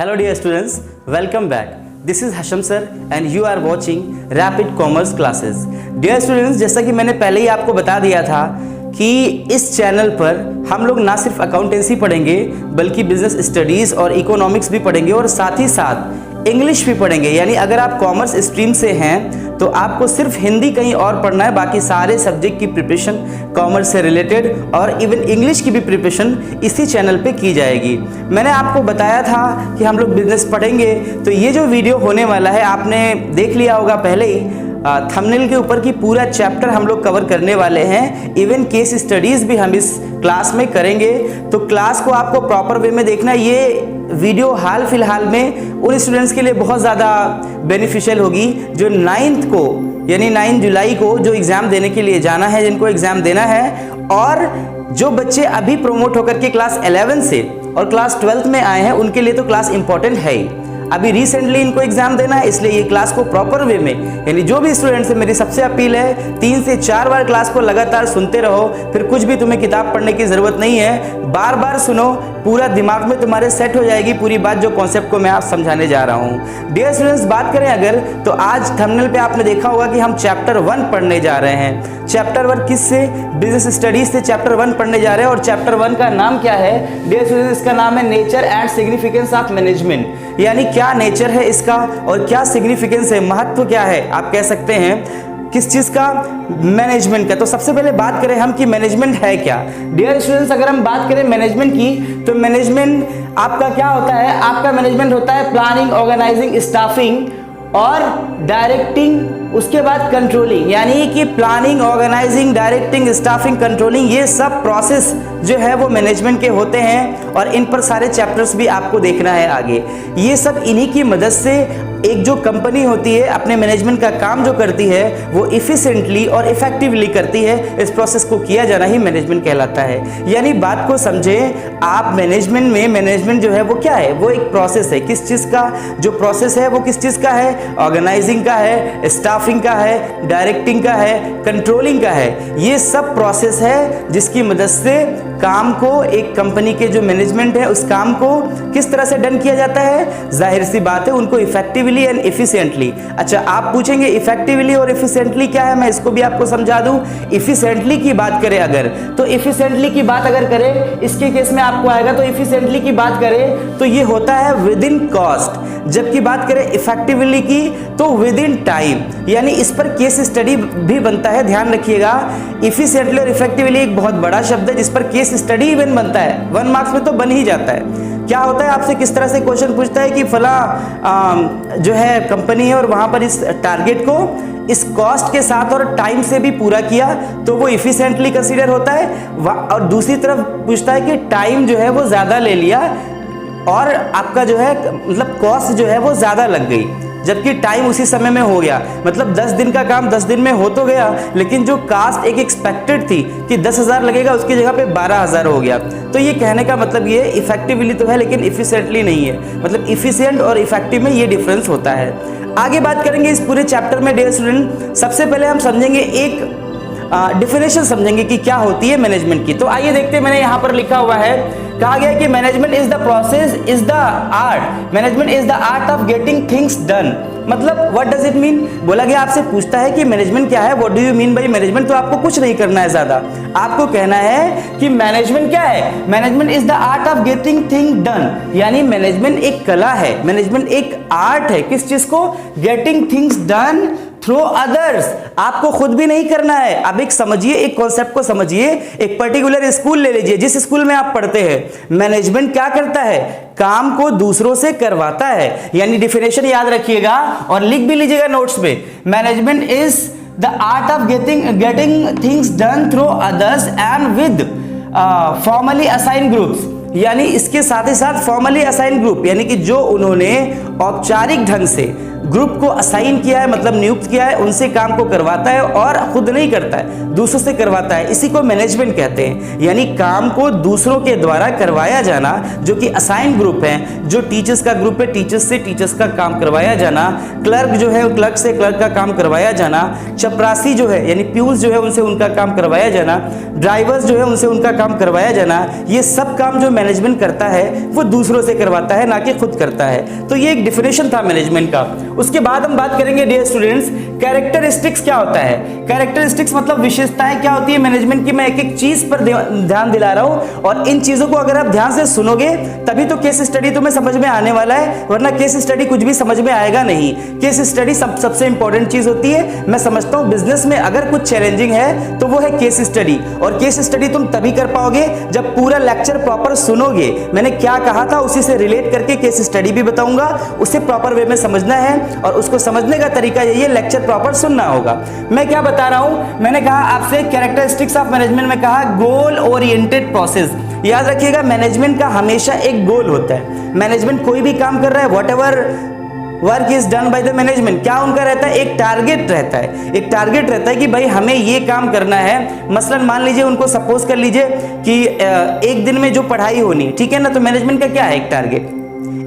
Hello dear students, welcome back. This is Hasham sir and you are watching Rapid Commerce Classes. Dear students, जैसा कि मैंने पहले ही आपको बता दिया था कि इस चैनल पर हम लोग ना सिर्फ अकाउंटेंसी पढ़ेंगे बल्कि बिजनेस स्टडीज़ और इकोनॉमिक्स भी पढ़ेंगे और साथ ही साथ इंग्लिश भी पढ़ेंगे। यानी अगर आप कॉमर्स स्ट्रीम से हैं तो आपको सिर्फ हिंदी कहीं और पढ़ना है, बाकी सारे सब्जेक्ट की प्रिपरेशन कॉमर्स से रिलेटेड और इवन इंग्लिश की भी प्रिपरेशन इसी चैनल पे की जाएगी। मैंने आपको बताया था कि हम लोग बिजनेस पढ़ेंगे, तो ये जो वीडियो होने वाला है आपने देख लिया होगा पहले ही थंबनेल के ऊपर की पूरा चैप्टर हम लोग कवर करने वाले हैं। इवन केस स्टडीज़ भी हम इस क्लास में करेंगे, तो क्लास को आपको प्रॉपर वे में देखना। ये वीडियो हाल फिलहाल में उन स्टूडेंट्स के लिए बहुत ज़्यादा बेनिफिशियल होगी जो 9th को यानी 9 जुलाई को जो एग्ज़ाम देने के लिए जाना है, जिनको एग्ज़ाम देना है, और जो बच्चे अभी प्रोमोट होकर के क्लास 11 से और क्लास 12th में आए हैं उनके लिए तो क्लास इंपॉर्टेंट है ही। अभी रिसेंटली इनको एग्जाम देना है, इसलिए ये क्लास को प्रॉपर वे में, यानी जो भी स्टूडेंट से मेरी सबसे अपील है 3 से 4 बार क्लास को लगातार सुनते रहो। फिर कुछ भी तुम्हें किताब पढ़ने की जरूरत नहीं है, बार बार सुनो, पूरा दिमाग में तुम्हारे सेट हो जाएगी पूरी बात जो कॉन्सेप्ट को मैं आप समझाने जा रहा हूँ। डियर स्टूडेंट्स, बात करें अगर तो आज थंबनेल पे आपने देखा होगा कि हम चैप्टर 1 पढ़ने जा रहे हैं। चैप्टर 1 किससे? बिजनेस स्टडीज से चैप्टर 1 पढ़ने जा रहे हैं। और चैप्टर 1 का नाम क्या है डियर स्टूडेंट्स? इसका नाम है nature and significance of management. यानी क्या नेचर है इसका और क्या सिग्निफिकेंस है, महत्व क्या है, आप कह सकते हैं किस चीज का? मैनेजमेंट का। तो सबसे पहले बात करें हम कि मैनेजमेंट है क्या। डियर स्टूडेंट्स, अगर हम बात करें मैनेजमेंट की तो मैनेजमेंट आपका क्या होता है? आपका मैनेजमेंट होता है प्लानिंग, ऑर्गेनाइजिंग, स्टाफिंग और डायरेक्टिंग, उसके बाद कंट्रोलिंग। यानी कि planning, organising, directing, staffing, controlling, ये सब प्रोसेस जो है वो मैनेजमेंट के होते हैं और इन पर सारे चैप्टर्स भी आपको देखना है आगे। ये सब इन्हीं की मदद से एक जो कंपनी होती है अपने मैनेजमेंट का काम जो करती है वो इफिशिएंटली और इफेक्टिवली करती है। इस प्रोसेस को किया जाना ही मैनेजमेंट कहलाता है। यानी बात को समझें आप, मैनेजमेंट में मैनेजमेंट जो है वो क्या है? वो एक प्रोसेस है। किस चीज़ का जो प्रोसेस है वो किस चीज़ का है? ऑर्गेनाइजिंग का है, स्टाफिंग का है, डायरेक्टिंग का है, कंट्रोलिंग का है। ये सब प्रोसेस है जिसकी मदद से काम को, एक कंपनी के जो मैनेजमेंट है उस काम को किस तरह से डन किया जाता है। जाहिर सी बात है उनको इफेक्टिवली एंड एफिशिएंटली। अच्छा, आप पूछेंगे इफेक्टिवली और एफिशिएंटली क्या है, मैं इसको भी आपको समझा दूं। इफिशिएंटली की बात करें अगर तो इफिशिएंटली की बात अगर करें इसके केस में आपको आएगा, तो इफिशिएंटली की बात करें तो ये होता है विद इन कॉस्ट। जबकि बात करें इफेक्टिवली की तो विद इन टाइम। यानी इस पर केस स्टडी भी बनता है, ध्यान रखिएगा। इफिशिएंटली और इफेक्टिवली एक बहुत बड़ा शब्द है जिस पर केस स्टडी इवन बनता है। 1 मार्क्स में तो बन ही जाता है। क्या होता है, आपसे किस तरह से क्वेश्चन पूछता है कि फला जो है कंपनी है और वहां पर इस टारगेट को इस कॉस्ट के साथ और टाइम से भी पूरा किया तो वो इफिशिएंटली कंसीडर होता है। और दूसरी तरफ पूछता है कि टाइम जो है वो ज्यादा ले लिया और आपका जो है मतलब कॉस्ट जो है वो ज्यादा लग गई, जबकि टाइम उसी समय में हो गया। मतलब 10 दिन का काम 10 दिन में हो तो गया, लेकिन जो कास्ट एक एक्सपेक्टेड थी कि 10,000 लगेगा उसकी जगह पे 12,000 हो गया। तो ये कहने का मतलब ये इफेक्टिवली तो है लेकिन इफिशिएंटली नहीं है। मतलब इफिशिएंट और इफेक्टिव में ये डिफरेंस होता है। आगे बात करेंगे इस पूरे चैप्टर में डियर स्टूडेंट। सबसे पहले हम समझेंगे एक डिफिनेशन समझेंगे कि क्या होती है मैनेजमेंट की। तो आइए देखते हैं, मैंने यहाँ पर लिखा हुआ है, कहा गया कि management is the process, is the art, management is the art of getting things done. मतलब व्हाट डज इट मीन? बोला गया आपसे पूछता है कि मैनेजमेंट क्या है, what do you mean by management. तो आपको कुछ नहीं करना है ज्यादा, आपको कहना है कि मैनेजमेंट क्या है। Management is the art of getting thing done. यानी मैनेजमेंट एक कला है, मैनेजमेंट एक आर्ट है। किस चीज को? Getting things done through others. आपको खुद भी नहीं करना है। अब एक समझिए, एक कॉन्सेप्ट को समझिए। एक पर्टिकुलर स्कूल ले लीजिए, जिस स्कूल में आप पढ़ते हैं, मैनेजमेंट क्या करता है? काम को दूसरों से करवाता है। यानी डिफिनेशन याद रखिएगा और लिख भी लीजिएगा नोट्स पे। Management is the art of getting things done through others and with formally assign groups. यानी इसके साथ ही साथ फॉर्मली असाइन ग्रुप, यानी कि जो उन्होंने औपचारिक ढंग से ग्रुप को असाइन किया है, मतलब नियुक्त किया है, उनसे काम को करवाता है और खुद नहीं करता है, दूसरों से करवाता है, इसी को मैनेजमेंट कहते हैं। यानी काम को दूसरों के द्वारा करवाया जाना, जो कि असाइन ग्रुप है, जो टीचर्स का ग्रुप है, टीचर्स से टीचर्स का काम करवाया जाना, क्लर्क जो है क्लर्क से क्लर्क का काम करवाया जाना, चपरासी जो है यानी प्यूज जो है उनसे उनका काम करवाया जाना, ड्राइवर्स जो है उनसे उनका काम करवाया जाना, ये सब काम जो मैनेजमेंट करता है वो दूसरों से करवाता है, ना कि खुद करता है। तो ये एक डिफिनेशन था मैनेजमेंट का। उसके बाद हम बात करेंगे डियर स्टूडेंट्स, कैरेक्टरिस्टिक्स क्या होता है। कैरेक्टरिस्टिक्स मतलब विशेषताएं क्या होती है मैनेजमेंट की। मैं एक एक चीज पर ध्यान दिला रहा हूं और इन चीजों को अगर आप ध्यान से सुनोगे तभी तो केस स्टडी तुम्हें समझ में आने वाला है, वरना केस स्टडी कुछ भी समझ में आएगा नहीं। केस स्टडी सबसे इंपॉर्टेंट चीज होती है। मैं समझता हूं बिजनेस में अगर कुछ चैलेंजिंग है तो वो है केस स्टडी, और केस स्टडी तुम तभी कर पाओगे जब पूरा लेक्चर प्रॉपर सुनोगे। मैंने क्या कहा था उसी से रिलेट करके केस स्टडी भी बताऊंगा, उसे प्रॉपर वे में समझना है और उसको समझने का तरीका यही है, लेक्चर प्रॉपर सुनना होगा। मैं क्या बता रहा हूं, मैंने कहा आपसे कैरेक्टरिस्टिक्स ऑफ मैनेजमेंट में कहा गोल ओरिएंटेड प्रोसेस। याद रखिएगा मैनेजमेंट का हमेशा एक गोल होता है। मैनेजमेंट कोई भी काम कर रहा है, whatever work is done by the management, क्या उनका रहता है, एक टारगेट रहता है। एक टारगेट रहता है कि भाई हमें ये काम करना है। मसलन मान लीजिए उनको सपोज कर लीजिए कि एक दिन में जो पढ़ाई होनी, ठीक है ना, तो मैनेजमेंट का क्या है, एक टारगेट,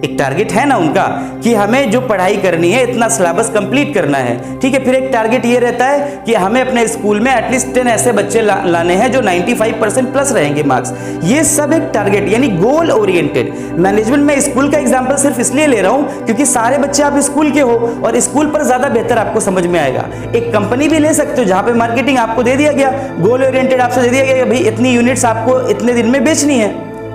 एक टारगेट है ना उनका कि हमें जो पढ़ाई करनी है इतना सिलेबस कंप्लीट करना है, ठीक है। फिर एक टारगेट ये रहता है कि हमें अपने स्कूल में एटलीस्ट 10 ऐसे बच्चे लाने हैं जो 95% प्लस रहेंगे मार्क्स। ये सब एक टारगेट यानी गोल ओरिएंटेड। मैनेजमेंट में स्कूल का एग्जांपल सिर्फ इसलिए ले रहा हूं क्योंकि सारे बच्चे आप स्कूल के हो और स्कूल पर ज्यादा बेहतर आपको समझ में आएगा। एक कंपनी भी ले सकते हो जहां पे मार्केटिंग आपको दे दिया गया, गोल ओरिएंटेड आपसे दे दिया गया, भाई इतनी यूनिट्स आपको इतने दिन में बेचनी है,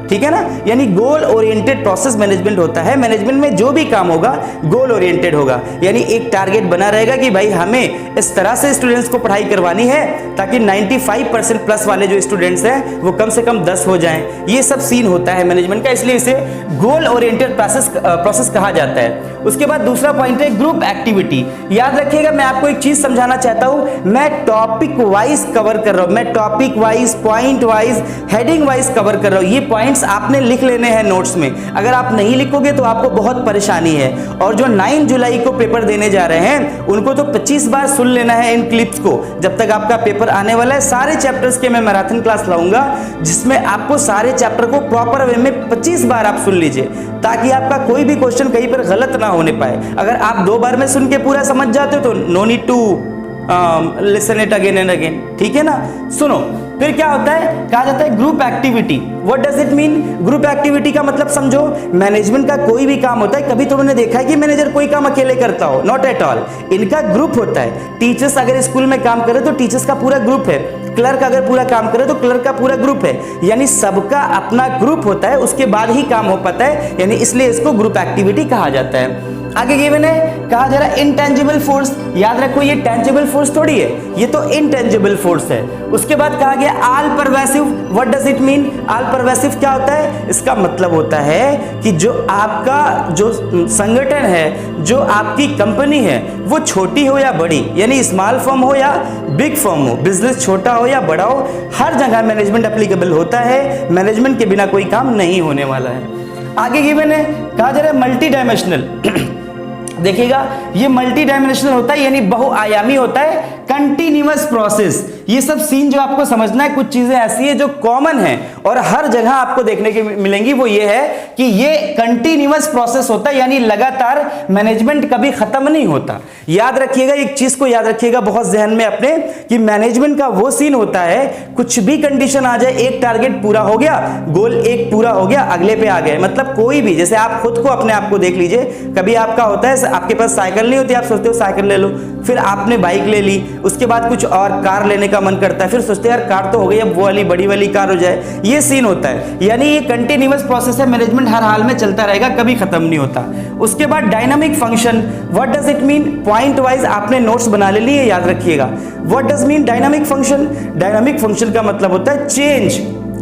ठीक है ना। यानी गोल ओरिएंटेड प्रोसेस मैनेजमेंट होता है। मैनेजमेंट में जो भी काम होगा गोल ओरिएंटेड होगा, यानी एक टारगेट बना रहेगा कि भाई हमें इस तरह से स्टूडेंट्स को पढ़ाई करवानी है ताकि 95% प्लस वाले जो स्टूडेंट्स हैं वो कम से कम 10 हो जाएं। ये सब सीन होता है मैनेजमेंट का, इसलिए इसे गोल ओरिएंटेड प्रोसेस कहा जाता है। उसके बाद दूसरा पॉइंट है ग्रुप एक्टिविटी। याद रखिएगा मैं आपको एक चीज समझाना चाहता हूं, मैं टॉपिक वाइज कवर कर रहा हूं, मैं topic wise, point wise, heading wise cover कर रहा हूं। ये पॉइंट्स आपने लिख लेने हैं नोट्स में, अगर आप नहीं लिखोगे तो आपको बहुत परेशानी है। और जो 9 जुलाई को पेपर देने जा रहे हैं उनको तो 25 बार सुन लेना है इन क्लिप्स को, जब तक आपका पेपर आने वाला है। सारे चैप्टर्स के मैं मैराथन क्लास लाऊंगा जिसमें आपको सारे चैप्टर को प्रॉपर वे में 25 बार आप सुन लीजिए ताकि आपका कोई भी क्वेश्चन कहीं पर गलत ना होने पाए। अगर आप 2 बार में सुन के पूरा समझ जाते हो तो no need to listen it again and again, ठीक है ना। सुनो फिर क्या होता है, कहा जाता है group activity. What does it mean? Group activity का मतलब समझो, मैनेजमेंट का कोई भी काम होता है, कभी तुमने देखा है कि मैनेजर कोई काम अकेले करता हो? Not at all. इनका ग्रुप होता है। टीचर्स अगर स्कूल में काम करे तो टीचर्स का पूरा ग्रुप है, क्लर्क अगर पूरा काम करे तो क्लर्क का पूरा ग्रुप है, यानी सबका अपना ग्रुप होता है, उसके बाद ही काम हो पाता है, यानी इसलिए इसको ग्रुप एक्टिविटी कहा जाता है। आगे गिवन है, कहा जा रहा है इंटेंजिबल फोर्स। याद रखो ये टेंजिबल फोर्स थोड़ी है, ये तो इंटेंजिबल फोर्स है। उसके बाद कहा गया all pervasive. What does it mean? All pervasive क्या होता है? इसका मतलब होता है कि जो आपका जो संगठन है, जो आपकी कंपनी है, वो छोटी हो या बड़ी, यानी स्मॉल फर्म हो या बिग फर्म हो, बिजनेस छोटा हो या बड़ा हो, हर जगह मैनेजमेंट एप्लीकेबल होता है। मैनेजमेंट के बिना कोई काम नहीं होने वाला है। आगे गिवन है, कहा जा रहा है मल्टी डायमेंशनल। देखिएगा ये मल्टी डायमेंशनल होता है यानी बहुआयामी होता है। कंटिन्यूअस प्रोसेस, ये सब सीन जो आपको समझना है, कुछ चीजें ऐसी है जो कॉमन है और हर जगह आपको देखने की मिलेंगी। वो ये है कि ये कंटिन्यूअस प्रोसेस होता है, यानी लगातार, मैनेजमेंट कभी खत्म नहीं होता। याद रखिएगा एक चीज को, याद रखिएगा बहुत जहन में अपने, कि मैनेजमेंट का वो सीन होता है, कुछ भी कंडीशन आ जाए, एक टारगेट पूरा हो गया, गोल एक पूरा हो गया, अगले पे आ गए। मतलब कोई भी, जैसे आप खुद को अपने आप को देख लीजिए, कभी आपका होता है आपके पास साइकिल नहीं होती, आप सोचते हो साइकिल ले लो, फिर आपने बाइक ले ली, उसके बाद कुछ और कार लेने का मन करता है, फिर सोचते हैं यार कार तो हो गई, अब वो वाली बड़ी वाली कार हो जाए। ये सीन होता है, यानी ये कंटिन्यूअस प्रोसेस है, मैनेजमेंट हर हाल में चलता रहेगा, कभी खत्म नहीं होता। उसके बाद dynamic function. What does it mean? Point wise आपने नोट्स बना ले लिए, याद रखिएगा। What does mean dynamic function? Dynamic function का मतलब होता है चेंज,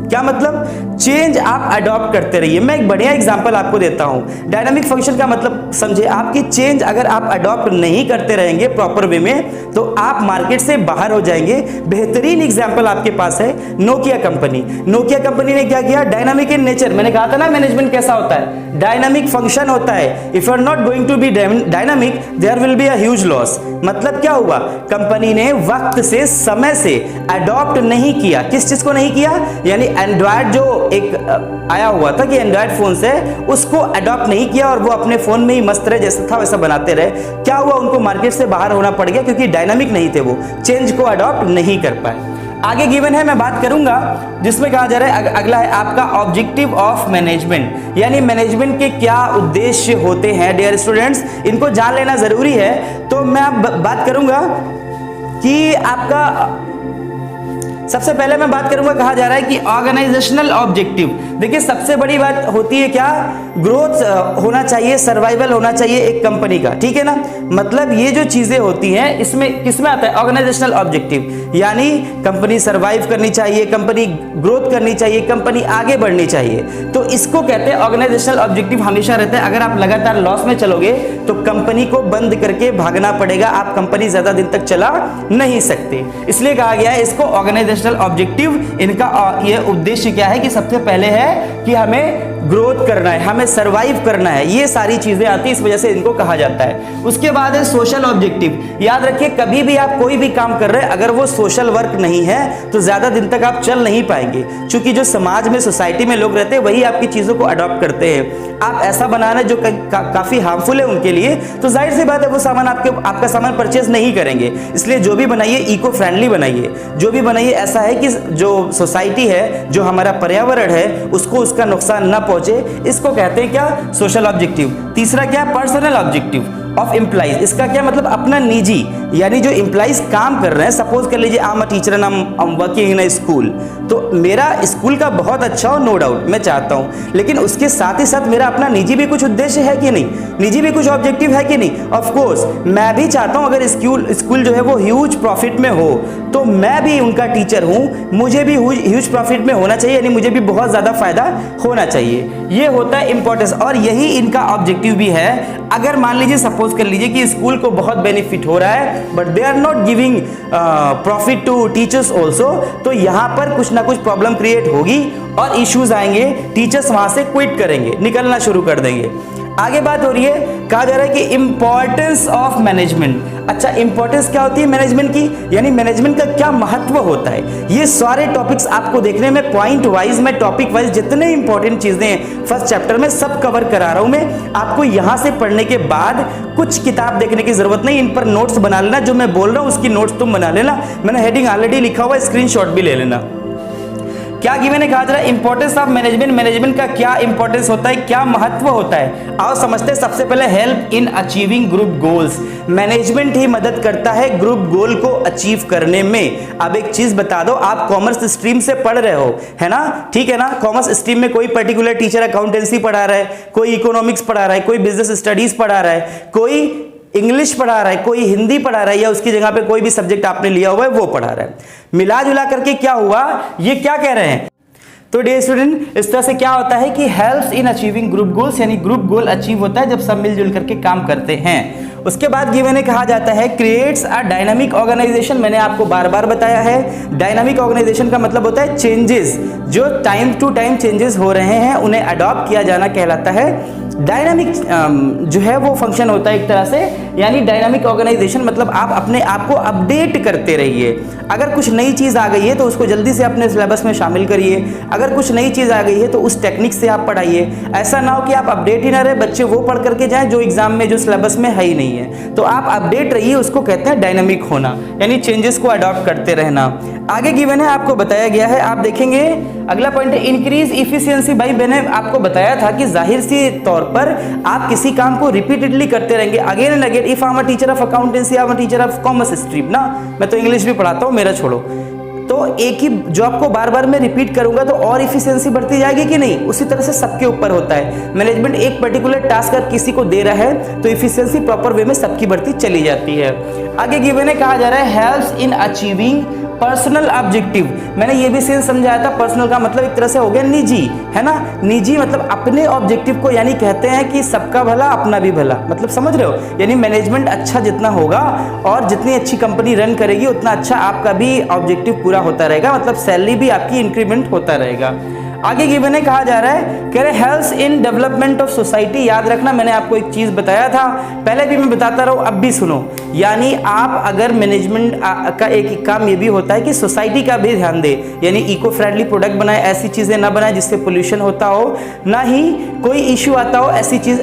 क्या मतलब? चेंज आप अडॉप्ट करते रहिए। मैं एक बढ़िया एग्जांपल आपको देता हूं। डायनामिक फंक्शन का मतलब समझे आप कि चेंज अगर आप अडॉप्ट नहीं करते रहेंगे प्रॉपर वे में तो आप मार्केट से बाहर हो जाएंगे। बेहतरीन एग्जांपल आपके पास है नोकिया कंपनी। नोकिया कंपनी ने क्या किया? Dynamic in nature. मैंने कहा था ना मैनेजमेंट कैसा होता है, डायनामिक फंक्शन होता है। If you are not going to be dynamic there will be a huge loss. मतलब क्या हुआ? कंपनी ने वक्त से, समय से अडॉप्ट नहीं किया। किस चीज को नहीं किया? यानी एंड्रॉयड जो एक आया हुआ था कि एंड्रॉयड फोन से, उसको अडॉप्ट नहीं किया और वो अपने फोन में ही मस्त रहे, जैसा था वैसा बनाते रहे। क्या हुआ? उनको मार्केट से बाहर होना पड़ गया क्योंकि डायनामिक नहीं थे, वो चेंज को अडॉप्ट नहीं कर पाए। आगे गिवन है, मैं बात करूंगा जिसमें कहा जा रहा है अगला है आपका ऑब्जेक्टिव ऑफ मैनेजमेंट, यानी मैनेजमेंट के क्या उद्देश्य होते हैं। डियर स्टूडेंट्स, इनको जान लेना जरूरी है। तो मैं अब बात करूंगा कि आपका सबसे पहले मैं बात करूंगा, कहा जा रहा है कि ऑर्गेनाइजेशनल ऑब्जेक्टिव। देखिए सबसे बड़ी बात होती है क्या? ग्रोथ होना चाहिए, सर्वाइवल होना चाहिए एक कंपनी का, ठीक है ना। मतलब ये जो चीजें होती हैं इसमें किसमें आता है? Organisational objective. यानी कंपनी सर्वाइव करनी चाहिए, कंपनी ग्रोथ करनी चाहिए, कंपनी आगे बढ़नी चाहिए, तो इसको कहते हैं ऑर्गेनाइजेशनल ऑब्जेक्टिव। हमेशा रहता है अगर आप लगातार लॉस में चलोगे तो कंपनी को बंद करके भागना पड़ेगा, आप कंपनी ज्यादा दिन तक चला नहीं सकते। इसलिए कहा गया है इसको ऑर्गेनाइजेशनल ऑब्जेक्टिव। इनका ये उद्देश्य क्या है कि सबसे पहले है कि हमें ग्रोथ करना है, हमें सरवाइव करना है, ये सारी चीजें आती है, इस वजह से इनको कहा जाता है। उसके बाद है सोशल ऑब्जेक्टिव। याद रखिए कभी भी आप कोई भी काम कर रहे हैं अगर वो सोशल वर्क नहीं है तो ज्यादा दिन तक आप चल नहीं पाएंगे, क्योंकि जो समाज में, सोसाइटी में लोग रहते हैं वही आपकी चीजों को अडॉप्ट करते हैं। आप ऐसा बनाना जो काफी हार्मफुल है उनके लिए, तो जाहिर सी बात है वो सामान आपका सामान परचेज नहीं करेंगे। इसलिए जो भी बनाइए इको फ्रेंडली बनाइए, जो भी बनाइए ऐसा है कि जो सोसाइटी है, जो हमारा पर्यावरण है, उसको उसका नुकसान ना पहुंचे। इसको कहते हैं क्या? Social objective. तीसरा क्या? Personal objective of employees. इसका क्या मतलब? अपना निजी, यानी जो एम्प्लॉइज काम कर रहे हैं, सपोज कर लीजिए I am a teacher and I am working in a school, तो मेरा स्कूल का बहुत अच्छा हो, नो डाउट मैं चाहता हूं, लेकिन उसके साथ ही साथ मेरा अपना निजी भी कुछ उद्देश्य है कि नहीं, निजी भी कुछ ऑब्जेक्टिव है कि नहीं। ऑफ कोर्स मैं भी चाहता हूं अगर स्कूल जो है वो ह्यूज प्रॉफिट में हो तो मैं भी उनका टीचर हूं, मुझे भी ह्यूज प्रॉफिट में होना चाहिए, यानी मुझे भी बहुत ज्यादा फायदा होना चाहिए। ये होता है इंपॉर्टेंस, और यही इनका ऑब्जेक्टिव भी है। अगर मान लीजिए सपोज कर लीजिए कि स्कूल को बहुत बेनिफिट हो रहा है but they are not giving profit to teachers also, तो यहां पर कुछ ना कुछ प्रॉब्लम क्रिएट होगी और इश्यूज आएंगे, टीचर्स वहां से क्विट करेंगे, निकलना शुरू कर देंगे। आगे बात हो रही है, कहा जा रहा है कि इंपॉर्टेंस ऑफ मैनेजमेंट। अच्छा, इंपॉर्टेंस क्या होती है मैनेजमेंट की, यानी मैनेजमेंट का क्या महत्व होता है। ये सारे टॉपिक्स आपको देखने में पॉइंट वाइज, में टॉपिक वाइज जितने इंपॉर्टेंट चीजें हैं फर्स्ट चैप्टर में सब कवर करा रहा हूं मैं। आपको यहां से पढ़ने के बाद कुछ किताब देखने की जरूरत नहीं, इन पर नोट्स बना लेना, जो मैं बोल रहा हूं उसकी नोट्स तुम बना लेना। मैंने हेडिंग ऑलरेडी लिखा हुआ, स्क्रीनशॉट भी ले लेना। क्या गिवन है? कहा जा रहा है इंपॉर्टेंस ऑफ मैनेजमेंट। मैनेजमेंट का क्या इंपॉर्टेंस होता है, क्या महत्व होता है, आओ समझते हैं। सबसे पहले help in achieving group goals. Management ही मदद करता है ग्रुप गोल को अचीव करने में। अब एक चीज बता दो, आप कॉमर्स स्ट्रीम से पढ़ रहे हो, है ना, ठीक है ना। कॉमर्स स्ट्रीम में कोई पर्टिकुलर टीचर अकाउंटेंसी पढ़ा रहा है, कोई इकोनॉमिक्स पढ़ा रहा है, कोई बिजनेस स्टडीज पढ़ा रहा है, कोई इंग्लिश पढ़ा रहा है, कोई हिंदी पढ़ा रहा है, या उसकी जगह पे कोई भी सब्जेक्ट आपने लिया हुआ है वो पढ़ा रहा है। मिला जुला करके क्या हुआ, ये क्या कह रहे हैं? तो डियर स्टूडेंट, इस तरह से क्या होता है कि helps in achieving group goals, यानी ग्रुप गोल अचीव होता है जब सब मिलजुल करके काम करते हैं। उसके बाद गिवन है, कहा जाता है क्रिएट्स अ डायनामिक ऑर्गेनाइजेशन। मैंने आपको बार बार बताया है, डायनामिक ऑर्गेनाइजेशन का मतलब होता है चेंजेस, जो टाइम टू टाइम चेंजेस हो रहे हैं उन्हें अडॉप्ट किया जाना कहलाता है डायनामिक। जो है वो फंक्शन होता है एक तरह से, यानी डायनामिक ऑर्गेनाइजेशन मतलब आप अपने आप को अपडेट करते रहिए। अगर कुछ नई चीज आ गई है तो उसको जल्दी से अपने सिलेबस में शामिल करिए, अगर कुछ नई चीज आ गई है तो उस टेक्निक से आप पढ़ाइए। ऐसा ना हो कि आप अपडेट ही ना रहे, बच्चे वो पढ़ करके जाएं जो एग्जाम में, जो सिलेबस में है ही नहीं है। तो आप अपडेट रहिए, उसको कहते हैं डायनामिक होना, यानी चेंजेस को अडॉप्ट करते रहना। आगे गिवन है, आपको बताया गया है, आप देखेंगे अगला पॉइंट है इंक्रीज इफिशियंसी। भाई मैंने आपको बताया था कि जाहिर सी तौर पर आप किसी काम को रिपीटेडली करते रहेंगे, again and again. If I am a teacher of accountancy, I am a teacher of commerce stream ना, मैं तो इंग्लिश भी पढ़ाता हूँ, मेरा छोड़ो, तो एक ही जॉब को बार बार मैं रिपीट करूंगा तो और इफिशियंसी बढ़ती जाएगी कि नहीं। उसी तरह से सबके ऊपर होता है, मैनेजमेंट एक पर्टिकुलर टास्क अगर किसी को दे रहा है तो इफिशियंसी प्रॉपर वे में सबकी बढ़ती चली जाती है। आगे गिवन है, कहा जा रहा है helps in achieving personal objective, मैंने ये भी सेंस समझाया था। पर्सनल का मतलब एक तरह से हो गया निजी, है ना। निजी मतलब अपने ऑब्जेक्टिव को, यानी कहते हैं कि सबका भला अपना भी भला, मतलब समझ रहे हो। यानी मैनेजमेंट अच्छा जितना होगा और जितनी अच्छी कंपनी रन करेगी उतना अच्छा आपका भी ऑब्जेक्टिव पूरा होता रहेगा, मतलब सैलरी भी आपकी इंक्रीमेंट होता रहेगा। आगे गिवन है, कहा जा रहा है, कह रहे helps in development of society. याद रखना, मैंने आपको एक चीज बताया था, पहले भी मैं बताता रहूं, अब भी सुनो। यानी आप अगर मैनेजमेंट का एक काम ये भी होता है कि सोसाइटी का भी ध्यान दे, यानी इको फ्रेंडली प्रोडक्ट बनाए, ऐसी चीजें ना बनाए जिससे पोल्यूशन होता हो, ना ही कोई इश्यू आता हो, ऐसी चीज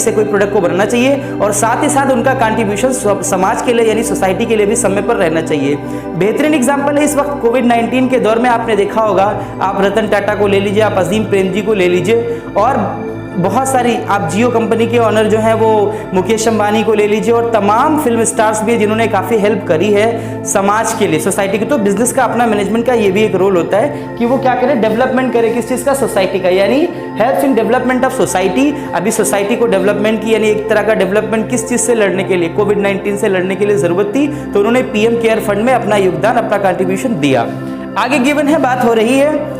कोई प्रोडक्ट को बनाना चाहिए। और साथ ही साथ उनका कंट्रीब्यूशन समाज के लिए यानी सोसाइटी के लिए भी समय पर रहना चाहिए। बेहतरीन एग्जाम्पल है इस वक्त कोविड-19 के दौर में, आपने देखा होगा, आप रतन टाटा को ले लीजिए, आप अजीम प्रेमजी को ले लीजिए, और बहुत सारी आप जियो कंपनी के ओनर जो हैं वो मुकेश अंबानी को ले लीजिए, और तमाम फिल्म स्टार्स भी जिन्होंने काफ़ी हेल्प करी है समाज के लिए, सोसाइटी की। तो बिजनेस का अपना, मैनेजमेंट का ये भी एक रोल होता है कि वो क्या करे, डेवलपमेंट करे, किस चीज़ का, सोसाइटी का, यानी help in development of society. अभी सोसाइटी को डेवलपमेंट की, यानी एक तरह का डेवलपमेंट किस चीज़ से लड़ने के लिए, कोविड-19 से लड़ने के लिए ज़रूरत थी, तो उन्होंने पीएम केयर फंड में अपना योगदान, अपना कंट्रीब्यूशन दिया। आगे गिवन है, बात हो रही है,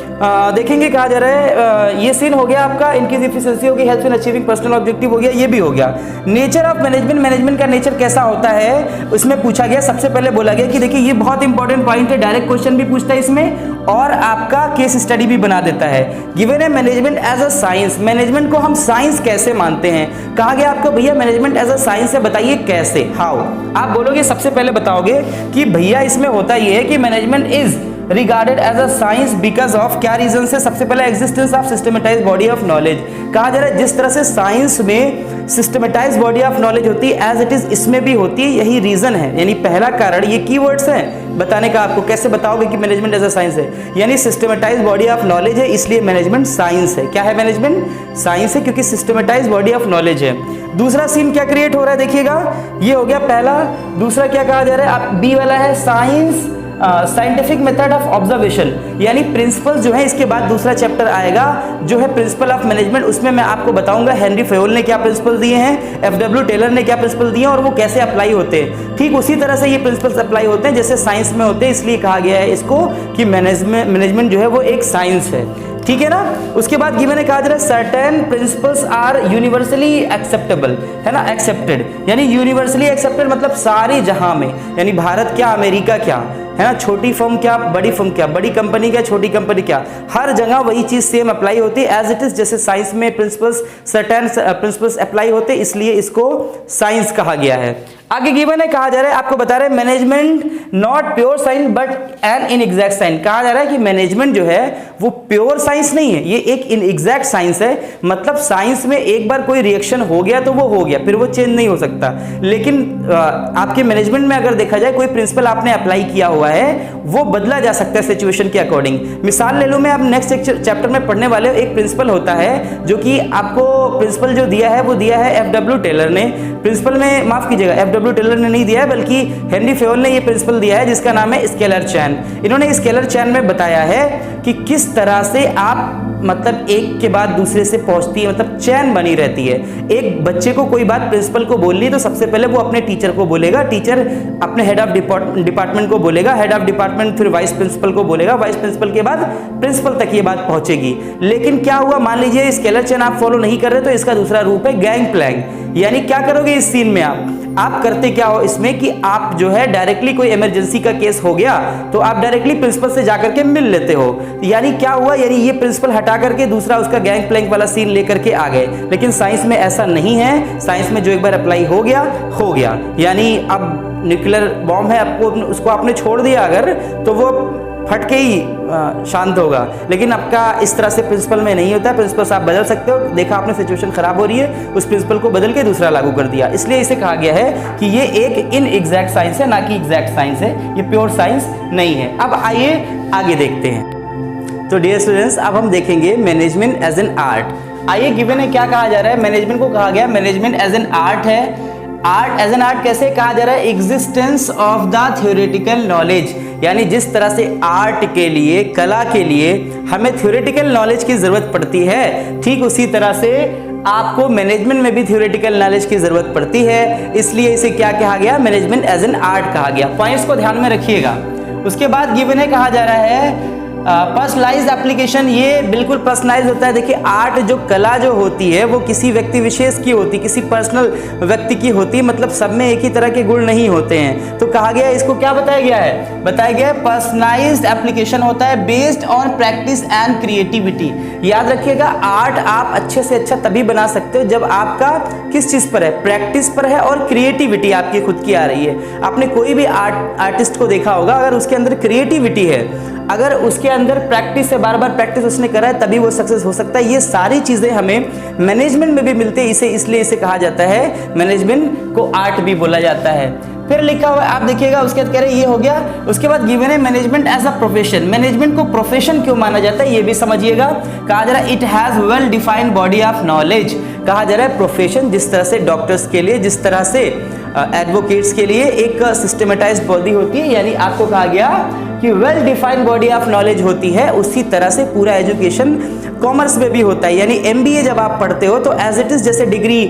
देखेंगे, कहा जा रहा है, ये सीन हो गया आपका, इनकी एफिशिएंसी हो गई, help in achieving personal objective हो गया, ये भी हो गया। नेचर ऑफ मैनेजमेंट, मैनेजमेंट का नेचर कैसा होता है उसमें पूछा गया। सबसे पहले बोला गया कि देखिए ये बहुत इंपॉर्टेंट पॉइंट है, डायरेक्ट क्वेश्चन भी पूछता है इसमें और आपका केस स्टडी भी बना देता है। गिवन है management as a science, management को हम साइंस कैसे मानते हैं। कहा गया आपको भैया मैनेजमेंट एज अ साइंस है, बताइए कैसे, हाउ। आप बोलोगे, सबसे पहले बताओगे कि भैया इसमें होता ये है कि management is regarded as a science because of, क्या रीजन से, सबसे पहले existence of systematise body of knowledge. कहा जा रहा है जिस तरह से साइंस में सिस्टमेटाइज बॉडी ऑफ नॉलेज होती है एज इट इज इसमें भी होती है, यही रीजन है, यानी पहला कारण। ये कीवर्ड्स हैं बताने का, आपको कैसे बताओगे कि मैनेजमेंट एज अ साइंस है, यानी सिस्टमेटाइज बॉडी ऑफ नॉलेज है इसलिए मैनेजमेंट साइंस है। क्या है, मैनेजमेंट साइंस है क्योंकि सिस्टमेटाइज बॉडी ऑफ नॉलेज है। दूसरा सीन क्या क्रिएट हो रहा है, देखिएगा, ये हो गया पहला। दूसरा क्या कहा जा रहा है, बी वाला है science scientific method of observation, यानी प्रिंसिपल जो है, इसके बाद दूसरा चैप्टर आएगा जो है प्रिंसिपल ऑफ मैनेजमेंट, उसमें मैं आपको बताऊंगा हेनरी फेयोल ने क्या प्रिंसिपल दिए हैं, एफडब्ल्यू टेलर ने क्या प्रिंसिपल दिए हैं और वो कैसे अप्लाई होते हैं। ठीक उसी तरह से ये प्रिंसिपल्स अप्लाई होते हैं जैसे साइंस में होते हैं, इसलिए कहा गया है इसको कि मैनेजमेंट जो है वो एक साइंस है, ठीक है ना। उसके बाद गिवन है, कहा जा रहा है certain principles are universally acceptable, है ना, एक्सेप्टेड, यानी यूनिवर्सली एक्सेप्टेड मतलब सारी जहां में, यानी भारत क्या, अमेरिका क्या, है ना, छोटी फर्म क्या, बड़ी फर्म क्या, बड़ी कंपनी क्या, छोटी कंपनी क्या, हर जगह वही चीज सेम अप्लाई होती है एज इट इज। जैसे साइंस में प्रिंसिपल्स, सर्टेन प्रिंसिपल्स अप्लाई होते, इसलिए इसको साइंस कहा गया है। आगे गिवन है, कहा जा रहा है, आपको बता रहे हैं management not pure science but an inexact science. कहा जा रहा है कि मैनेजमेंट जो है वो प्योर साइंस नहीं है, ये एक इनएग्जैक्ट साइंस है, मतलब साइंस में एक बार कोई रिएक्शन हो गया तो वो हो गया, फिर वो चेंज नहीं हो सकता। लेकिन आपके मैनेजमेंट में अगर देखा जाए कोई प्रिंसिपल आपने अप्लाई किया हुआ है वो बदला जा सकता है सिचुएशन के अकॉर्डिंग। मिसाल ले लो, मैं आप नेक्स्ट चैप्टर में पढ़ने वाले एक प्रिंसिपल होता है जो कि आपको प्रिंसिपल जो दिया है वो दिया है एफडब्ल्यू टेलर ने। प्रिंसिपल में माफ कीजिएगा, एफडब्ल्यू टेलर ने नहीं दिया है बल्कि हेनरी फेयोल ने ये प्रिंसिपल दिया है जिसका नाम है स्केलर चैन। इन्होंने स्केलर चैन में बताया है कि किस तरह से आप मतलब एक के बाद दूसरे से पहुंचती है, मतलब चैन बनी रहती है। एक बच्चे को कोई बात प्रिंसिपल को बोलनी तो सबसे पहले वो अपने टीचर को बोलेगा, टीचर अपने हेड ऑफ डिपार्टमेंट को बोलेगा, हेड ऑफ डिपार्टमेंट फिर वाइस प्रिंसिपल को बोलेगा, वाइस प्रिंसिपल के बाद प्रिंसिपल तक ये बात पहुंचेगी। लेकिन क्या हुआ, मान लीजिए स्केलर चैन आप फॉलो नहीं कर रहे तो इसका दूसरा रूप है गैंग प्लैंग। यानी क्या करोगे इस सीन में, आप करते क्या हो इसमें कि आप जो है डायरेक्टली कोई इमरजेंसी का केस हो गया तो आप डायरेक्टली प्रिंसिपल से जाकर के मिल लेते हो। यानी क्या हुआ, यानी ये प्रिंसिपल हटा करके दूसरा उसका गैंग प्लैंक वाला सीन लेकर के आ गए। लेकिन साइंस में ऐसा नहीं है, साइंस में जो एक बार अप्लाई हो गया, यानी अब न्यूक्लियर बॉम्ब है, आपको उसको आपने छोड़ दिया अगर तो वो फट के ही शांत होगा। लेकिन आपका इस तरह से प्रिंसिपल में नहीं होता, प्रिंसिपल आप बदल सकते हो। देखा आपने सिचुएशन खराब हो रही है, उस प्रिंसिपल को बदल के दूसरा लागू कर दिया। इसलिए इसे कहा गया है कि ये एक इन एग्जैक्ट साइंस है, ना कि एग्जैक्ट साइंस है, ये प्योर साइंस नहीं है। अब आइए आगे देखते हैं। तो डियर स्टूडेंट्स, अब हम देखेंगे मैनेजमेंट एज एन आर्ट। आइए गिवन है क्या कहा जा रहा है, मैनेजमेंट को कहा गया मैनेजमेंट एज एन आर्ट है। आर्ट एज एन आर्ट कैसे कहा जा रहा है, existence of the theoretical knowledge, यानी जिस तरह से आर्ट के लिए, कला के लिए हमें थ्योरेटिकल नॉलेज की जरूरत पड़ती है, ठीक उसी तरह से आपको मैनेजमेंट में भी थ्योरेटिकल नॉलेज की जरूरत पड़ती है। इसलिए इसे क्या कहा गया, मैनेजमेंट एज एन आर्ट कहा गया। पॉइंट्स को ध्यान में रखिएगा। उसके बाद गिवन है, कहा जा रहा है पर्सनलाइज्ड एप्लीकेशन, ये बिल्कुल पर्सनलाइज होता है। देखिए आर्ट जो कला जो होती है वो किसी व्यक्ति विशेष की होती, किसी पर्सनल व्यक्ति की होती है, मतलब सब में एक ही तरह के गुण नहीं होते हैं। तो कहा गया इसको क्या बताया गया है, बताया गया है पर्सनलाइज्ड एप्लीकेशन होता है based on practice and creativity. याद रखिएगा आर्ट आप अच्छे से अच्छा तभी बना सकते हो जब आपका किस चीज पर है, प्रैक्टिस पर है और क्रिएटिविटी आपकी खुद की आ रही है। आपने कोई भी आर्टिस्ट को देखा होगा, अगर उसके अंदर क्रिएटिविटी है, अगर उसके अंदर प्रैक्टिस है, बार बार प्रैक्टिस उसने करा है, तभी वो सक्सेस हो सकता है। ये सारी चीजें हमें मैनेजमेंट में भी मिलते हैं, इसलिए इसे कहा जाता है, मैनेजमेंट को आर्ट भी बोला जाता है। फिर लिखा हुआ है, आप देखिएगा उसके बाद कह रहे हैं ये हो गया। उसके बाद गिवन है management as a profession. Management को प्रोफेशन क्यों माना जाता है ये भी समझिएगा। कहा जा रहा है it has well defined body of knowledge. कहा जा रहा है प्रोफेशन जिस तरह से डॉक्टर्स के लिए, जिस तरह से एडवोकेट्स के लिए एक सिस्टमेटाइज्ड बॉडी होती है, यानी आपको कहा गया कि well defined body of knowledge होती है, उसी तरह से पूरा एजुकेशन कॉमर्स में भी होता है। यानी एमबीए जब आप पढ़ते हो तो एज इट इज जैसे डिग्री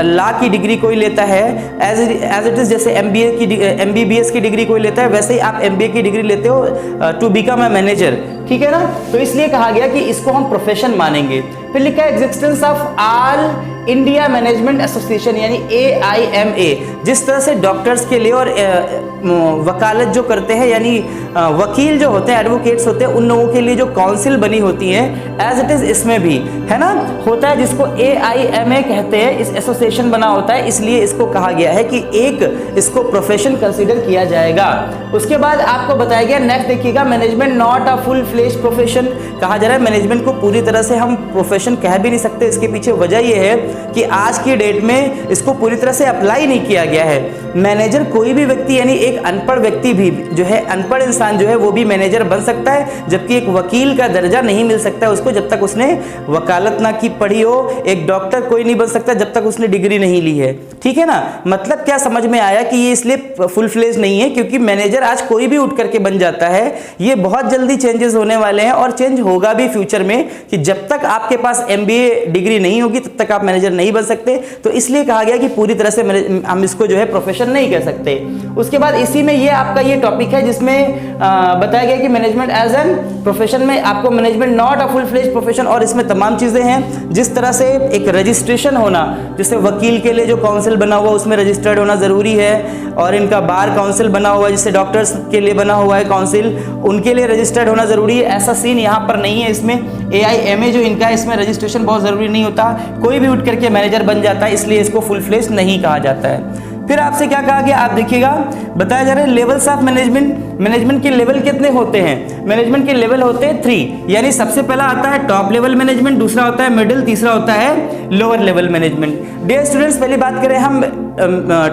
लॉ की डिग्री कोई लेता है, एज इट इज जैसे एमबीबीएस की डिग्री कोई लेता है, वैसे ही आप एमबीए की डिग्री लेते हो टू बिकम अ मैनेजर, ठीक है ना। तो इसलिए कहा गया कि इसको हम प्रोफेशन मानेंगे। फिर लिखा है existence of all India management association, यानी AIMA। जिस तरह से डॉक्टर्स के लिए और वकालत जो करते हैं, यानी वकील जो होते हैं, एडवोकेट्स होते हैं, उन लोगों के लिए जो काउंसिल बनी होती है, एज इट इज इसमें भी है ना होता है, जिसको AIMA कहते हैं। इस एसोसिएशन बना होता है, इसलिए इसको कहा गया है कि एक इसको प्रोफेशन कंसीडर किया जाएगा। उसके बाद आपको बताया गया, नेक्स्ट देखिएगा, management not a full fledged profession. कहा जा रहा है मैनेजमेंट को पूरी तरह से हम प्रोफेशन कह भी नहीं सकते। इसके पीछे वजह यह है कि आज की डेट में इसको पूरी तरह से अप्लाई नहीं किया गया है। मैनेजर कोई भी व्यक्ति, यानी एक अनपढ़ व्यक्ति भी जो है, अनपढ़ इंसान जो है वो भी मैनेजर बन सकता है, जबकि एक वकील का दर्जा नहीं मिल सकता है उसको जब तक उसने वकालत ना की पढ़ी हो। एक डॉक्टर कोई नहीं बन सकता जब तक उसने डिग्री नहीं ली है, ठीक है ना। मतलब क्या समझ में आया कि ये इसलिए फुल फ्लेज नहीं है क्योंकि मैनेजर आज कोई भी उठ करके बन जाता है। ये बहुत जल्दी चेंजेस होने वाले हैं और चेंज होगा भी फ्यूचर में, कि जब तक आपके पास MBA डिग्री नहीं होगी तब तक आप मैनेजर नहीं बन सकते। तो इसलिए कहा गया कि पूरी तरह से हम इसको जो है प्रोफेशन नहीं कह सकते। उसके बाद इसी में ये आपका ये टॉपिक है जिसमें बताया गया कि मैनेजमेंट एज एन प्रोफेशन में आपको management not a full fledge profession, और इसमें तमाम चीजें हैं। जिस तरह से एक रजिस्ट्रेशन होना, जैसे वकील के लिए जो काउंसिल बना हुआ उसमें रजिस्टर्ड होना जरूरी है, और इनका बार काउंसिल बना हुआ है, जिससे डॉक्टर्स के लिए बना हुआ है काउंसिल, उनके लिए रजिस्टर्ड होना जरूरी है। ऐसा सीन यहाँ पर नहीं है। इसमें AIMA जो इनका है, इसमें रजिस्ट्रेशन बहुत जरूरी नहीं होता, कोई भी उठ करके मैनेजर बन जाता है, इसलिए इसको फुल फ्लेज नहीं कहा जाता है। फिर आपसे क्या कहा गया, आप देखिएगा बताया जा रहा है लेवल्स ऑफ मैनेजमेंट। मैनेजमेंट के लेवल कितने होते हैं, मैनेजमेंट के लेवल होते हैं 3, यानी सबसे पहला आता है टॉप लेवल मैनेजमेंट, दूसरा होता है मिडिल, तीसरा होता है lower level management. Dear students, पहली बात करें हम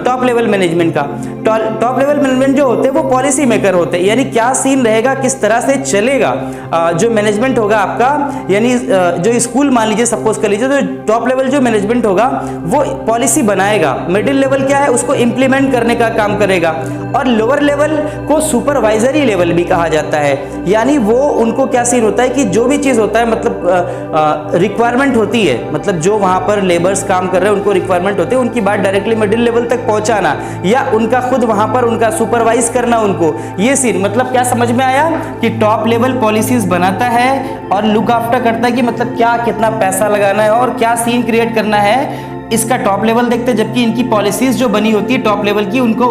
टॉप लेवल मैनेजमेंट का। टॉप लेवल मैनेजमेंट जो होते हैं वो पॉलिसी मेकर होते हैं, यानी क्या सीन रहेगा, किस तरह से चलेगा जो मैनेजमेंट होगा आपका, यानी जो स्कूल मान लीजिए, सपोज कर लीजिए, तो टॉप लेवल जो मैनेजमेंट होगा वो पॉलिसी बनाएगा। मिडिल लेवल क्या है, उसको इंप्लीमेंट करने का काम करेगा, और लोअर लेवल को सुपरवाइजरी लेवल भी कहा जाता है। यानी वो उनको क्या सीन होता है कि जो भी चीज होता है, मतलब रिक्वायरमेंट होती है, मतलब जो वहां पर लेबर्स काम कर रहे हैं उनको रिक्वायरमेंट होती है, उनकी बात डायरेक्टली मिडिल लेवल तक पहुंचाना, या उनका खुद वहां पर उनका सुपरवाइज करना उनको, ये सीन। मतलब क्या समझ में आया कि टॉप लेवल पॉलिसीज बनाता है और लुक आफ्टर करता है कि मतलब क्या कितना पैसा लगाना है और क्या सीन क्रिएट करना है, इसका टॉप लेवल देखते हैं। जबकि इनकी पॉलिसीज जो बनी होती है टॉप लेवल की, उनको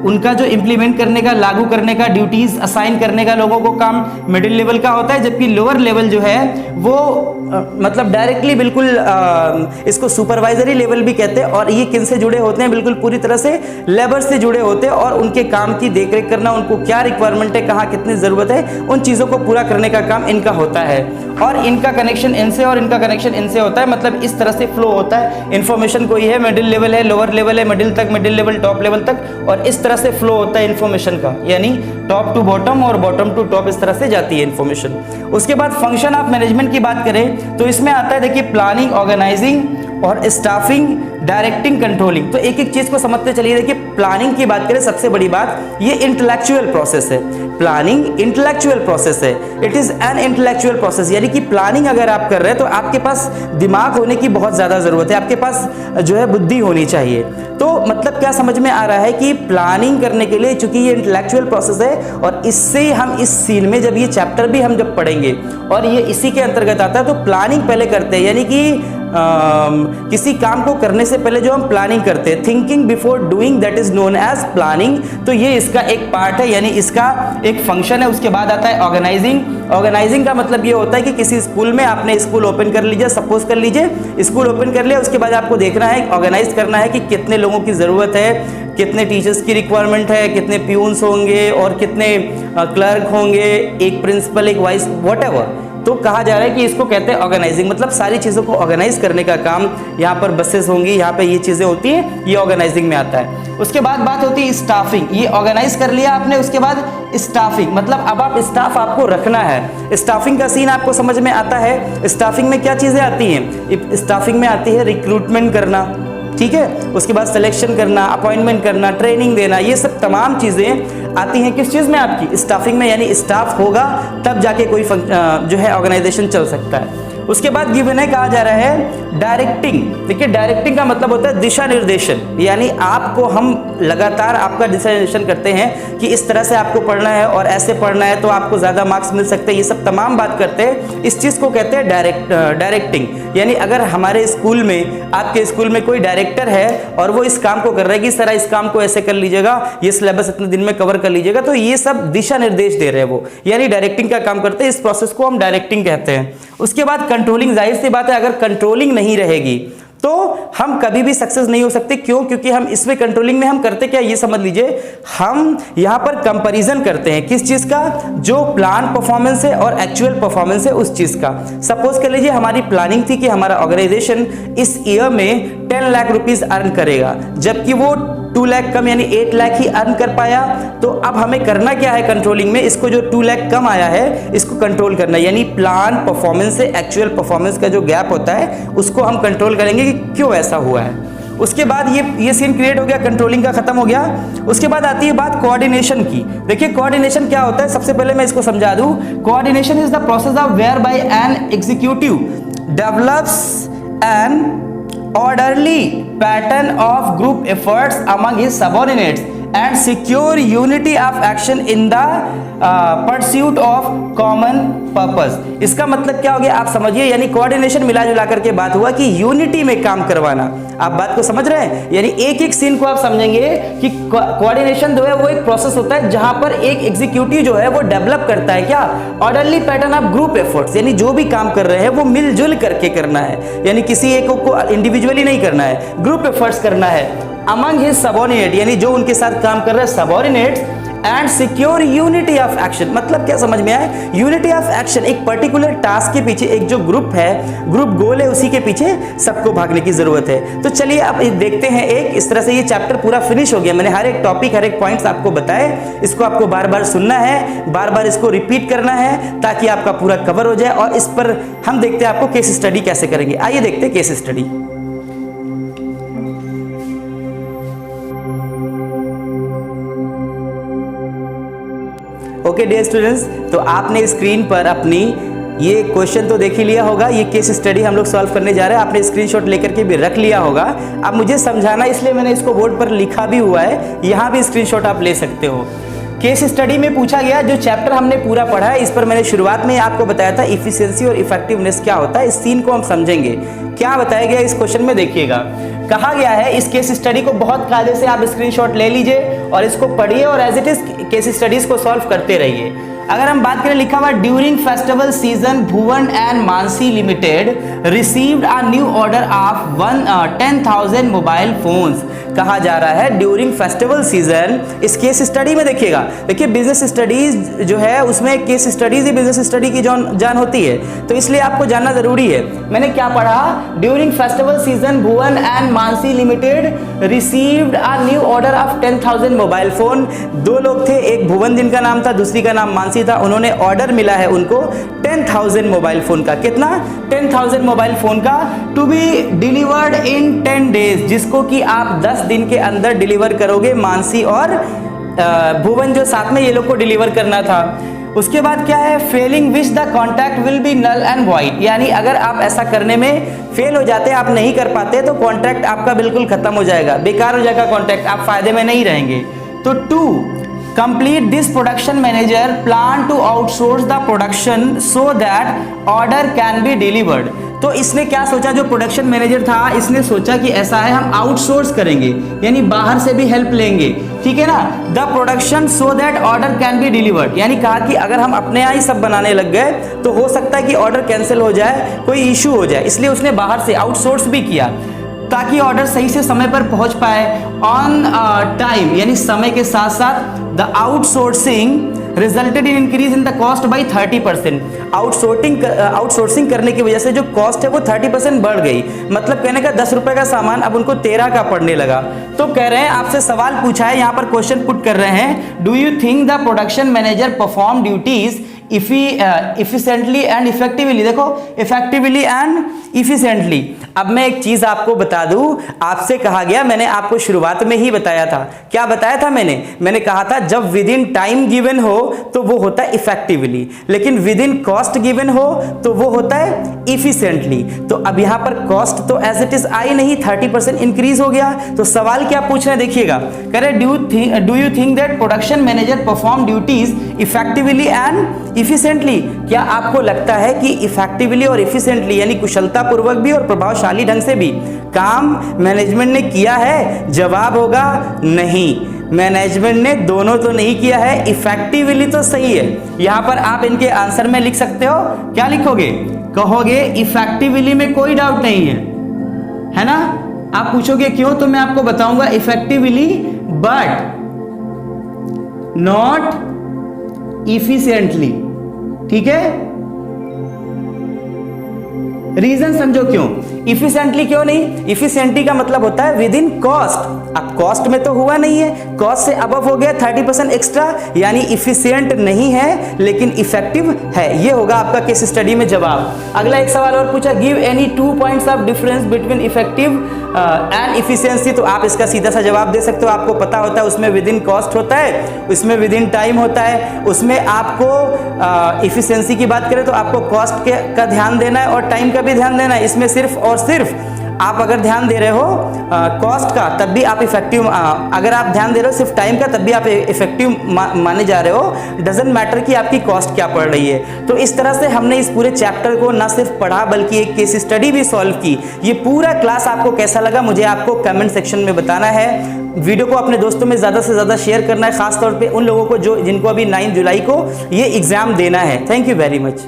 उनका जो इंप्लीमेंट करने का, लागू करने का, ड्यूटीज असाइन करने का लोगों को काम मिडिल लेवल का होता है। जबकि लोअर लेवल जो है वो मतलब डायरेक्टली बिल्कुल इसको सुपरवाइजरी लेवल भी कहते हैं, और ये किन से जुड़े होते हैं, बिल्कुल पूरी तरह से लेबर से जुड़े होते हैं, और उनके काम की देखरेख करना, उनको क्या रिक्वायरमेंट है, कहाँ कितनी जरूरत है, उन चीजों को पूरा करने का काम इनका होता है। और इनका कनेक्शन इनसे और इनका कनेक्शन इनसे होता है, मतलब इस तरह से फ्लो होता है। इंफॉर्मेशन कोई है, मिडिल लेवल है, लोअर लेवल है, मिडिल तक, मिडिल लेवल टॉप लेवल तक, और इस तरह से फ्लो होता है इन्फॉर्मेशन का, यानी टॉप टू बॉटम और बॉटम टू टॉप, इस तरह से जाती है इन्फॉर्मेशन। उसके बाद फंक्शन ऑफ मैनेजमेंट की बात करें तो इसमें आता है, देखिए, प्लानिंग, ऑर्गेनाइजिंग और स्टाफिंग, डायरेक्टिंग, कंट्रोलिंग। तो एक एक चीज को समझते चलिए। देखिए प्लानिंग की बात करें, सबसे बड़ी बात ये इंटेलेक्चुअल प्रोसेस है। प्लानिंग इंटेलेक्चुअल प्रोसेस है, it is an intellectual process. यानी कि प्लानिंग अगर आप कर रहे हैं तो आपके पास दिमाग होने की बहुत ज्यादा जरूरत है, आपके पास जो है बुद्धि होनी चाहिए। तो मतलब क्या समझ में आ रहा है कि प्लानिंग करने के लिए, चूंकि ये इंटेलेक्चुअल प्रोसेस है और इससे हम इस सीन में जब ये चैप्टर भी हम जब पढ़ेंगे और ये इसी के अंतर्गत आता है, तो प्लानिंग पहले करते हैं। यानी कि किसी काम को करने से पहले जो हम प्लानिंग करते हैं, thinking before doing, that is known as planning. तो ये इसका एक पार्ट है, यानी इसका एक फंक्शन है। उसके बाद आता है ऑर्गेनाइजिंग। ऑर्गेनाइजिंग का मतलब ये होता है कि किसी स्कूल में आपने स्कूल ओपन कर लीजिए, सपोज कर लीजिए स्कूल ओपन कर लिया, उसके बाद आपको देखना है, ऑर्गेनाइज करना है कि कितने लोगों की जरूरत है, कितने टीचर्स की रिक्वायरमेंट है, कितने प्यून्स होंगे और कितने क्लर्क होंगे, एक प्रिंसिपल, एक वाइस, व्हाटएवर। तो कहा जा रहा है कि इसको कहते हैं ऑर्गेनाइजिंग। मतलब सारी चीज़ों को ऑर्गेनाइज करने का काम, यहाँ पर बसेस होंगी, यहाँ पे ये चीज़ें होती हैं, ये ऑर्गेनाइजिंग में आता है। उसके बाद बात होती है स्टाफिंग। ये ऑर्गेनाइज कर लिया आपने, उसके बाद स्टाफिंग, मतलब अब आप स्टाफ आपको रखना है। स्टाफिंग का सीन आपको समझ में आता है। स्टाफिंग में क्या चीज़ें आती हैं? स्टाफिंग में आती है रिक्रूटमेंट करना, ठीक है, उसके बाद सिलेक्शन करना, अपॉइंटमेंट करना, ट्रेनिंग देना, ये सब तमाम चीज़ें आती हैं किस चीज़ में? आपकी स्टाफिंग में। यानी स्टाफ होगा तब जाके कोई जो है ऑर्गेनाइजेशन चल सकता है। उसके बाद गिवन है, कहा जा रहा है डायरेक्टिंग। देखिए डायरेक्टिंग का मतलब होता है दिशा निर्देशन, यानी आपको हम लगातार आपका दिशा निर्देशन करते हैं कि इस तरह से आपको पढ़ना है और ऐसे पढ़ना है तो आपको ज़्यादा मार्क्स मिल सकते हैं, ये सब तमाम बात करते हैं। इस चीज़ को कहते हैं डायरेक्टिंग। यानी अगर हमारे स्कूल में, आपके स्कूल में कोई डायरेक्टर है और वो इस काम को कर रहा है कि सर इस काम को ऐसे कर लीजिएगा, ये सिलेबस इतने दिन में कवर कर लीजिएगा, तो ये सब दिशा निर्देश दे रहे हैं वो, यानी डायरेक्टिंग का काम करते हैं। इस प्रोसेस को हम डायरेक्टिंग कहते हैं। उसके बाद कंट्रोलिंग। जाहिर सी बात है अगर कंट्रोलिंग नहीं रहेगी तो हम कभी भी सक्सेस नहीं हो सकते। क्यों? क्योंकि हम इसमें कंट्रोलिंग में हम करते क्या, ये समझ लीजिए, हम यहां पर कंपैरिजन करते हैं किस चीज का? जो प्लान परफॉर्मेंस है और एक्चुअल परफॉर्मेंस है उस चीज का। सपोज कर लीजिए हमारी प्लानिंग थी कि हमारा ऑर्गेनाइजेशन इस ईयर में 10 लाख रुपीस अर्न करेगा, जबकि वो 2 लाख कम यानी 8 लाख ही अर्न कर पाया। तो अब हमें करना क्या है कंट्रोलिंग में? इसको जो 2 लाख कम आया है इसको कंट्रोल करना, यानी प्लान परफॉर्मेंस से एक्चुअल परफॉर्मेंस का जो गैप होता है उसको हम कंट्रोल करेंगे कि क्यों ऐसा हुआ है। उसके बाद ये सीन क्रिएट हो गया, कंट्रोलिंग का खत्म हो गया। उसके बाद आती है बात कोऑर्डिनेशन की। देखिए कोऑर्डिनेशन क्या होता है, सबसे पहले मैं इसको समझा दूं। Coordination is the process of whereby an executive develops an orderly pattern of group efforts among his subordinates and secure unity of action in the pursuit of common purpose। इसका मतलब क्या हो गया आप समझिए, यानी कोऑर्डिनेशन मिला जुला करके बात हुआ कि यूनिटी में काम करवाना। आप बात को समझ रहे हैं? यानी एक एक सीन को आप समझेंगे कि कोऑर्डिनेशन जो है वो एक प्रोसेस होता है जहां पर एक एग्जीक्यूटिव जो है वो डेवलप करता है क्या? Orderly pattern of group efforts, यानी जो भी काम कर रहे हैं वो मिलजुल करके करना है, यानी किसी एक को इंडिविजुअली नहीं करना है, ग्रुप एफर्ट्स करना है। अमंग हिज सबऑर्डिनेट, यानी जो उनके साथ काम कर रहे हैं subordinates, and secure unity of action. मतलब क्या समझ में आया? यूनिटी ऑफ एक्शन, एक पर्टिकुलर टास्क के पीछे एक जो ग्रुप है, ग्रुप गोल है, उसी के पीछे सबको भागने की जरूरत है। तो चलिए अब देखते हैं एक इस तरह से ये चैप्टर पूरा फिनिश हो गया। मैंने हर एक टॉपिक, हर एक पॉइंट्स आपको बताए, इसको आपको बार बार सुनना है, बार बार इसको रिपीट करना है ताकि आपका पूरा कवर हो जाए। और इस पर हम देखते हैं आपको केस स्टडी कैसे करेंगे। आइए देखते हैं case study. Okay dear students, तो आपने स्क्रीन पर अपनी ये क्वेश्चन तो देख ही लिया होगा, ये केस स्टडी हम लोग सॉल्व करने जा रहे हैं। आपने स्क्रीनशॉट लेकर के भी रख लिया होगा। अब मुझे समझाना इसलिए मैंने इसको बोर्ड पर लिखा भी हुआ है, यहाँ भी स्क्रीनशॉट आप ले सकते हो। केस स्टडी में पूछा गया, जो चैप्टर हमने पूरा पढ़ा है इस पर मैंने शुरुआत में आपको बताया था इफिशिएंसी और इफेक्टिवनेस क्या होता है। इस सीन को हम समझेंगे, क्या बताया गया इस क्वेश्चन में देखिएगा। कहा गया है इस केस स्टडी को बहुत कायदे से आप स्क्रीनशॉट ले लीजिए और इसको पढ़िए और as it is case studies को सॉल्व करते रहिए। अगर हम बात करें, लिखा हुआ during festival season Bhuvan and Mansi limited received a new order of 10,000 mobile phones. कहा जा रहा है ड्यूरिंग फेस्टिवल सीजन, इस केस स्टडी में देखिएगा, देखिए बिजनेस स्टडीज जो है उसमें केस स्टडीज ही बिजनेस स्टडी की जान होती है, तो इसलिए आपको जानना जरूरी है। मैंने क्या पढ़ा? During festival season Bhuvan and Mansi limited received a new order of 10,000 mobile phone. दो लोग थे, एक भुवन जिनका नाम था, दूसरी का नाम मानसी सीधा उन्होंने ऑर्डर मिला है उनको 10,000 मोबाइल फ़ोन का। कितना? 10,000 मोबाइल फ़ोन का, to be delivered in 10 days, जिसको कि आप 10 दिन के अंदर डिलीवर करोगे। मानसी और भुवन जो साथ में ये लोग को डिलीवर करना था। उसके बाद क्या है? Failing which the contract will be null and void, यानी अगर आप ऐसा करने में फेल हो जाते, आप नहीं कर पाते, तो कॉन्ट्रैक्ट आपका बिल्कुल खत्म हो जाएगा, बेकार हो जाएगा कॉन्ट्रैक्ट, आप फायदे में नहीं रहेंगे। तो 2, complete this production manager plan to outsource the production so that order can be delivered. तो इसने क्या सोचा, जो प्रोडक्शन मैनेजर था इसने सोचा कि ऐसा है, हम आउटसोर्स करेंगे, यानी बाहर से भी हेल्प लेंगे, ठीक है ना। The production so that order can be delivered, यानी कहा कि अगर हम अपने यहाँ ही सब बनाने लग गए तो हो सकता है कि ऑर्डर कैंसिल हो जाए, कोई इशू हो जाए, इसलिए उसने बाहर से आउटसोर्स भी किया ताकि ऑर्डर सही से समय पर पहुंच पाए। ऑन टाइम, यानी समय के साथ साथ। The outsourcing resulted in increase in the cost by 30%। Outsourcing करने की वजह से जो कॉस्ट है वो 30% बढ़ गई। मतलब कहने का 10 रुपए का सामान अब उनको 13 का पड़ने लगा। तो कह रहे हैं, आपसे सवाल पूछा है, यहाँ पर क्वेश्चन पुट कर रहे हैं, do you think the production manager perform duties efficiently and effectively. देखो, इफेक्टिवली एंड इफिशिएंटली। अब मैं एक चीज आपको बता दूं, आपसे कहा गया, मैंने आपको शुरुआत में ही बताया था, क्या बताया था मैंने कहा था जब विद इन टाइम गिवन हो तो वो होता है इफेक्टिवली, लेकिन विद इन कॉस्ट गिवन हो तो वो होता है इफिशिएंटली। तो अब यहां पर कॉस्ट तो एज इट इज आई नहीं, 30% इंक्रीज हो गया। तो सवाल क्या पूछ रहे हैं देखिएगा, कह रहे do you think that production manager perform duties effectively and efficiently. क्या आपको लगता है कि इफेक्टिवली और इफिशिएंटली, यानी कुशलता पूर्वक भी और प्रभावशाली ढंग से भी काम मैनेजमेंट ने किया है? जवाब होगा नहीं, मैनेजमेंट ने दोनों तो नहीं किया है, इफेक्टिवली तो सही है। यहां पर आप इनके आंसर में लिख सकते हो, क्या लिखोगे? कहोगे इफेक्टिवली में कोई डाउट नहीं है ना। आप पूछोगे क्यों, तो मैं आपको बताऊंगा, इफेक्टिवली बट नॉट इफिशिएंटली, ठीक है। रीजन समझो क्यों, इफिशिएंटली क्यों नहीं? इफिशिएंटली का मतलब होता है विद इन कॉस्ट। अब कॉस्ट में तो हुआ नहीं है, कॉस्ट से अबव हो गया 30% एक्स्ट्रा, यानी इफिशिएंट नहीं है लेकिन इफेक्टिव है। ये होगा आपका केस स्टडी में जवाब। अगला एक सवाल और पूछा, give any 2 points of difference between effective and efficiency. तो आप इसका सीधा सा जवाब दे सकते हो, आपको पता होता है उसमें विद इन कॉस्ट होता है, उसमें विद इन टाइम होता है। उसमें आपको इफिशिएंसी की बात करें तो आपको कॉस्ट का ध्यान देना है और टाइम का भी ध्यान देना है। इसमें सिर्फ और सिर्फ आप अगर ध्यान दे रहे हो कॉस्ट का, तब भी आप इफेक्टिव, अगर आप ध्यान दे रहे हो सिर्फ टाइम का, तब भी आप इफेक्टिव माने जा रहे हो। डजंट मैटर कि आपकी कॉस्ट क्या पड़ रही है। तो इस तरह से हमने इस पूरे चैप्टर को ना सिर्फ पढ़ा बल्कि एक केस स्टडी भी सॉल्व की। ये पूरा क्लास आपको कैसा लगा मुझे आपको कमेंट सेक्शन में बताना है। वीडियो को अपने दोस्तों में ज़्यादा से ज़्यादा शेयर करना है, खासतौर पर उन लोगों को जिनको अभी 9 जुलाई को ये एग्जाम देना है। Thank you very much.